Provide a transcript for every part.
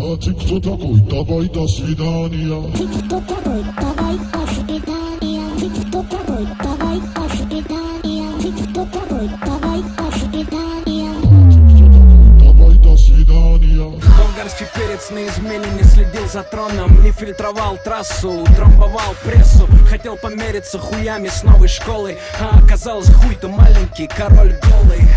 А ты кто такой? Давай до свидания. Ты кто такой? Давай до свидания. Ты кто такой? Давай до свидания. Ты кто такой? Давай до свидания. Давай до свидания. Болгарский перец на измене, не следил за троном, не фильтровал трассу, трамбовал прессу. Хотел помериться хуями с новой школой, а оказалось хуй-то маленький, король голый.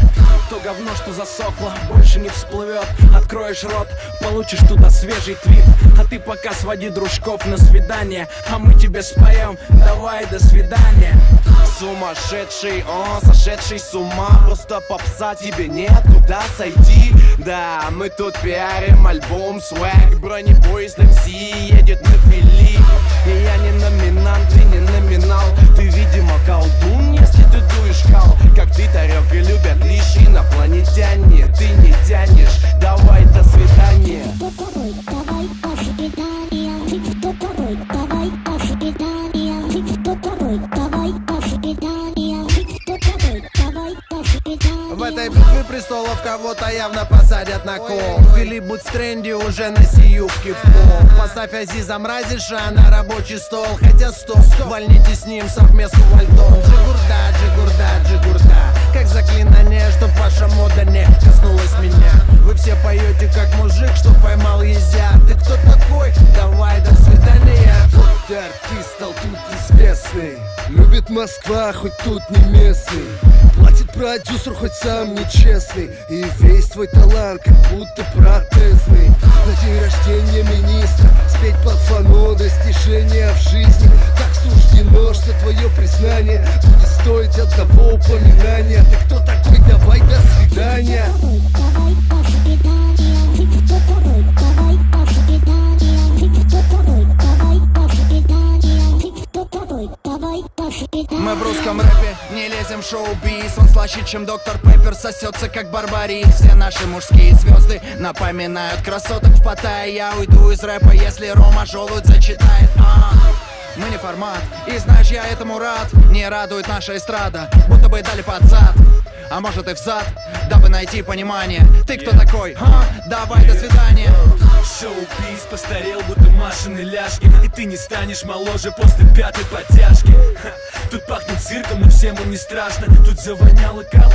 То говно, что засохло, больше не всплывет. Откроешь рот, получишь туда свежий твит. А ты пока своди дружков на свидание, а мы тебе споем, давай до свидания. Сумасшедший, он сошедший с ума. Просто попса, тебе нет куда сойти. Да, мы тут пиарим альбом свэг. Бронепоезд МС едет на пили. И я не номинант, ты не номинал. Ты, видимо, колдун, если ты дуешь кал. Как ты, тарелка, любят лишь инопланетяне. Ты не тянешь, давай до свидания. Кто такой? Давай до свидания. Ты кто такой? Давай до свидания. Ты кто такой? Давай до свидания. Ты кто такой? Давай до свидания. В этой битве престолов кого-то явно посадят на кол. Филипп, будь в тренде, уже носи юбки в пол. Поставь Азиза Мразиша на рабочий стол. Хотя стоп, вольните с ним совместку вальтон. Джигурда, джигурда, джигурда. Как заклинание, чтоб ваша мода не коснулась меня. Вы все поете как мужик, что поймал езя. Ты кто такой? Давай, до свидания. Ты артист стал тут известный. Любит Москва, хоть тут не местный. Платит продюсер, хоть сам нечестный. И весь твой талант как будто протезный. На день рождения министра спеть под фано достижения в жизни. Так суждено, что твое признание будет стоить одного упоминания. Ты кто такой? Давай до свидания. Давай до свидания. Ты кто такой? Давай до свидания. Ты кто такой? Давай до свидания. Ты кто такой? Давай до свидания. Мы в русском рэпе не лезем в шоу-биз. Он слаще, чем доктор Пеппер, сосется как барбарис. Все наши мужские звезды напоминают красоток в Паттайе. Я уйду из рэпа, если Рома Желудь зачитает. Мы не формат, и знаешь, я этому рад. Не радует наша эстрада, будто бы дали под зад. А может и в зад, дабы найти понимание. Ты кто такой? Давай, до свидания. Шоу-биз постарел, будто Машины ляжки. И ты не станешь моложе после пятой подтяжки. Тут пахнет цирком, но всем им не страшно. Тут завоняло кал.